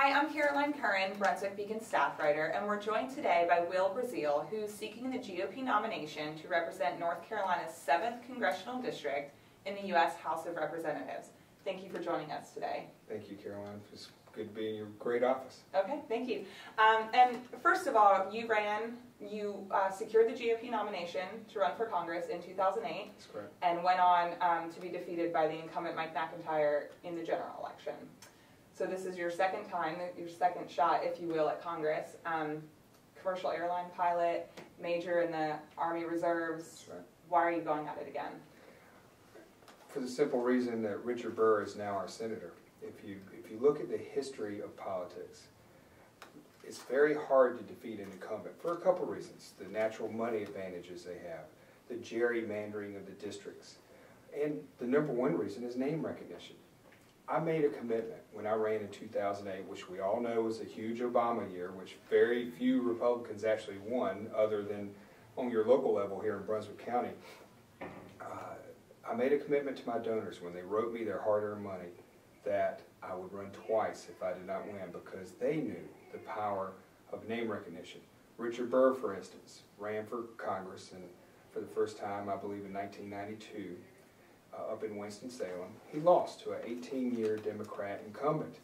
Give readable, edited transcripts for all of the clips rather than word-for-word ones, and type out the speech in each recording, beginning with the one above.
Hi, I'm Curran, Brunswick Beacon staff writer, and we're joined today by Will Breazeale, who's seeking the GOP nomination to represent North Carolina's 7th Congressional District in the U.S. House of Representatives. Thank you for joining us today. Thank you, Caroline. It's good to be in your great office. Okay, thank you. And first of all, you secured the GOP nomination to run for Congress in 2008. That's correct. And went on to be defeated by the incumbent Mike McIntyre in the general election. So this is your second time, your second shot, if you will, at Congress. Commercial airline pilot, major in the Army Reserves. That's right. Why are you going at it again? For the simple reason that Richard Burr is now our senator. If you look at the history of politics, it's very hard to defeat an incumbent for a couple reasons. The natural money advantages they have, the gerrymandering of the districts, and the number one reason is name recognition. I made a commitment when I ran in 2008, which we all know was a huge Obama year, which very few Republicans actually won other than on your local level here in Brunswick County. I made a commitment to my donors when they wrote me their hard-earned money that I would run twice if I did not win, because they knew the power of name recognition. Richard Burr, for instance, ran for Congress and for the first time, I believe, in 1992. Up in Winston-Salem. He lost to an 18-year Democrat incumbent.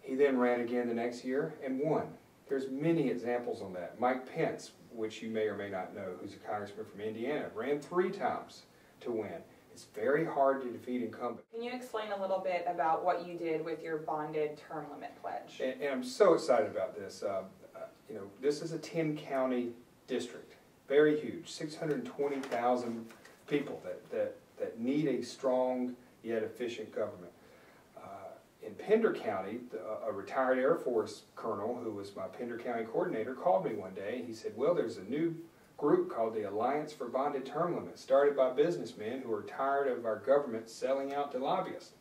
He then ran again the next year and won. There's many examples on that. Mike Pence, which you may or may not know, who's a congressman from Indiana, ran 3 times to win. It's very hard to defeat incumbents. Can you explain a little bit about what you did with your bonded term limit pledge? And I'm so excited about this. This is a 10-county district, very huge, 620,000 people that need a strong yet efficient government. In Pender County, a retired Air Force colonel who was my Pender County coordinator called me one day. He said, "Well, there's a new group called the Alliance for Bonded Term Limits, started by businessmen who are tired of our government selling out to lobbyists.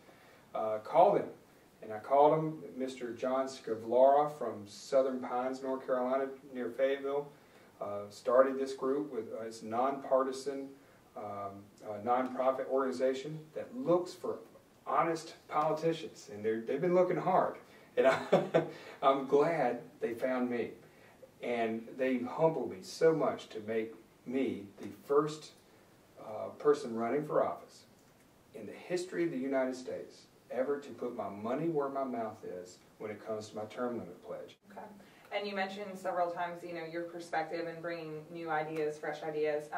Call them." And I called him. Mr. John Scavlara from Southern Pines, North Carolina, near Fayetteville, started this group with its nonpartisan nonprofit organization that looks for honest politicians, and they've been looking hard. And I'm glad they found me, and they humbled me so much to make me the first person running for office in the history of the United States ever to put my money where my mouth is when it comes to my term limit pledge. Okay. And you mentioned several times, your perspective and bringing new ideas, fresh ideas.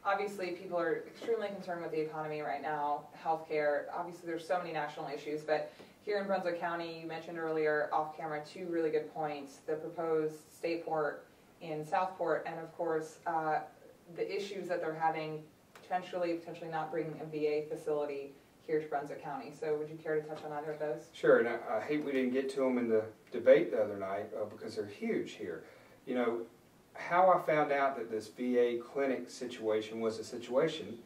Obviously, people are extremely concerned with the economy right now, healthcare. Obviously, there's so many national issues, but here in Brunswick County, you mentioned earlier off camera 2 really good points: the proposed state port in Southport, and of course, the issues that they're having potentially not bringing a VA facility here to Brunswick County. So, would you care to touch on either of those? Sure, and I hate we didn't get to them in the debate the other night because they're huge here. How I found out that this VA clinic situation was a situation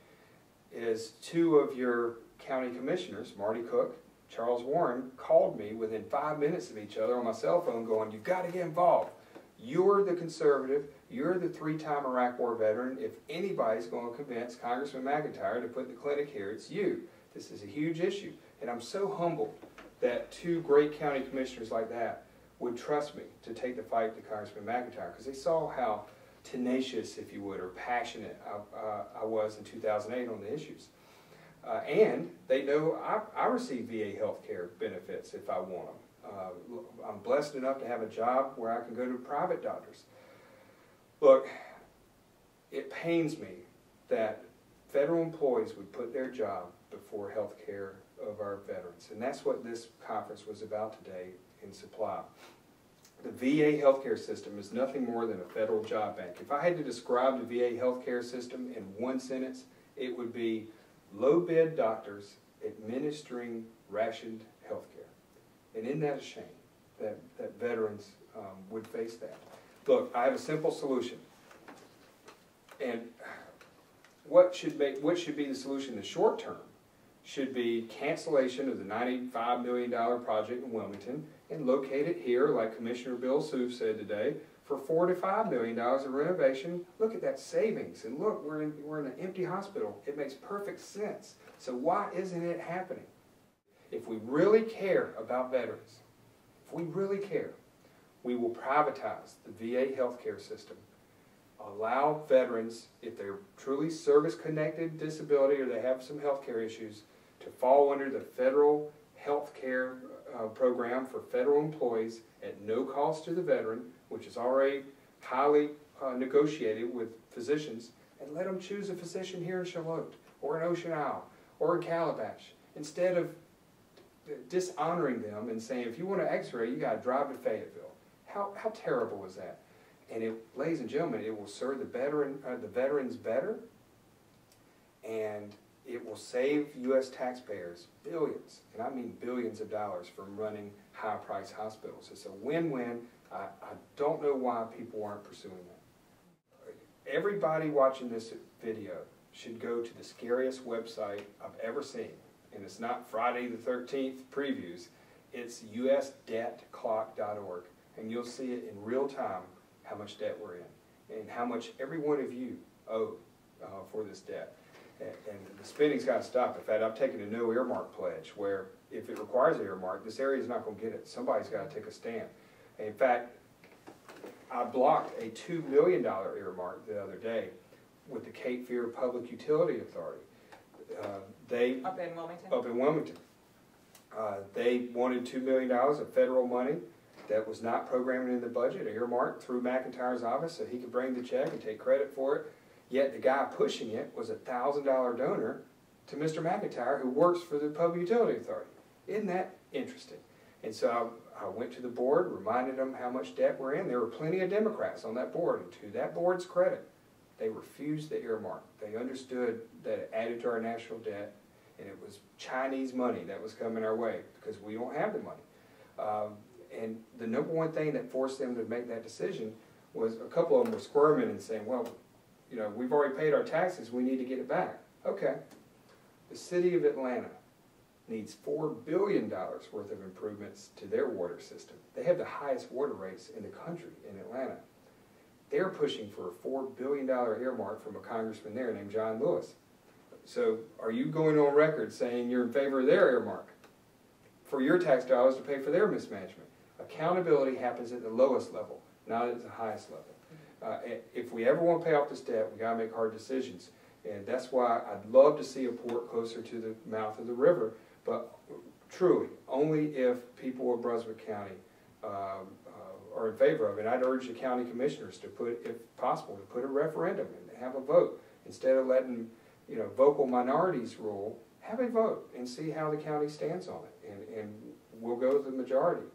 is 2 of your county commissioners, Marty Cook, Charles Warren, called me within 5 minutes of each other on my cell phone going, "You've got to get involved. You're the conservative. You're the 3-time Iraq War veteran. If anybody's going to convince Congressman McIntyre to put the clinic here, it's you. This is a huge issue." And I'm so humbled that 2 great county commissioners like that would trust me to take the fight to Congressman McIntyre, because they saw how tenacious, if you would, or passionate I was in 2008 on the issues. And they know I receive VA health care benefits if I want them. I'm blessed enough to have a job where I can go to private doctors. Look, it pains me that federal employees would put their job before health care of our veterans. And that's what this conference was about today in supply. The VA healthcare system is nothing more than a federal job bank. If I had to describe the VA healthcare system in one sentence, it would be low-bid doctors administering rationed healthcare. And isn't that a shame that veterans would face that? Look, I have a simple solution. And what should be the solution in the short term should be cancellation of the $95 million project in Wilmington and locate it here, like Commissioner Bill Sue said today, for $4 to $5 million of renovation. Look at that savings, and look, we're in an empty hospital. It makes perfect sense. So why isn't it happening? If we really care about veterans, if we really care, we will privatize the VA healthcare system, allow veterans, if they're truly service-connected disability or they have some healthcare issues, to fall under the federal healthcare program for federal employees at no cost to the veteran, which is already highly negotiated with physicians, and let them choose a physician here in Charlotte, or in Ocean Isle, or in Calabash, instead of dishonoring them and saying, if you want to x-ray, you got to drive to Fayetteville. How terrible is that? And it, ladies and gentlemen, it will serve the veterans better, and it will save U.S. taxpayers billions, and I mean billions of dollars from running high-priced hospitals. It's a win-win. I don't know why people aren't pursuing that. Everybody watching this video should go to the scariest website I've ever seen, and it's not Friday the 13th previews. It's usdebtclock.org, and you'll see it in real time how much debt we're in and how much every one of you owe for this debt. And the spending's got to stop. In fact, I've taken a no earmark pledge where if it requires an earmark, this area is not going to get it. Somebody's got to take a stand. And in fact, I blocked a $2 million earmark the other day with the Cape Fear Public Utility Authority. Up in Wilmington? Up in Wilmington. They wanted $2 million of federal money that was not programmed in the budget, earmarked through McIntyre's office so he could bring the check and take credit for it. Yet the guy pushing it was a $1,000 donor to Mr. McIntyre, who works for the Public Utility Authority. Isn't that interesting? And so I went to the board, reminded them how much debt we're in. There were plenty of Democrats on that board, and to that board's credit, they refused the earmark. They understood that it added to our national debt, and it was Chinese money that was coming our way because we don't have the money. And the number one thing that forced them to make that decision was a couple of them were squirming and saying, well, you know, we've already paid our taxes, we need to get it back. Okay. The city of Atlanta needs $4 billion worth of improvements to their water system. They have the highest water rates in the country in Atlanta. They're pushing for a $4 billion earmark from a congressman there named John Lewis. So are you going on record saying you're in favor of their earmark for your tax dollars to pay for their mismanagement? Accountability happens at the lowest level, not at the highest level. If we ever want to pay off this debt, we got to make hard decisions. And that's why I'd love to see a port closer to the mouth of the river, but truly, only if people of Brunswick County are in favor of it. I'd urge the county commissioners to put, if possible, to put a referendum and have a vote. Instead of letting, you know, vocal minorities rule, have a vote and see how the county stands on it. And we'll go with the majority.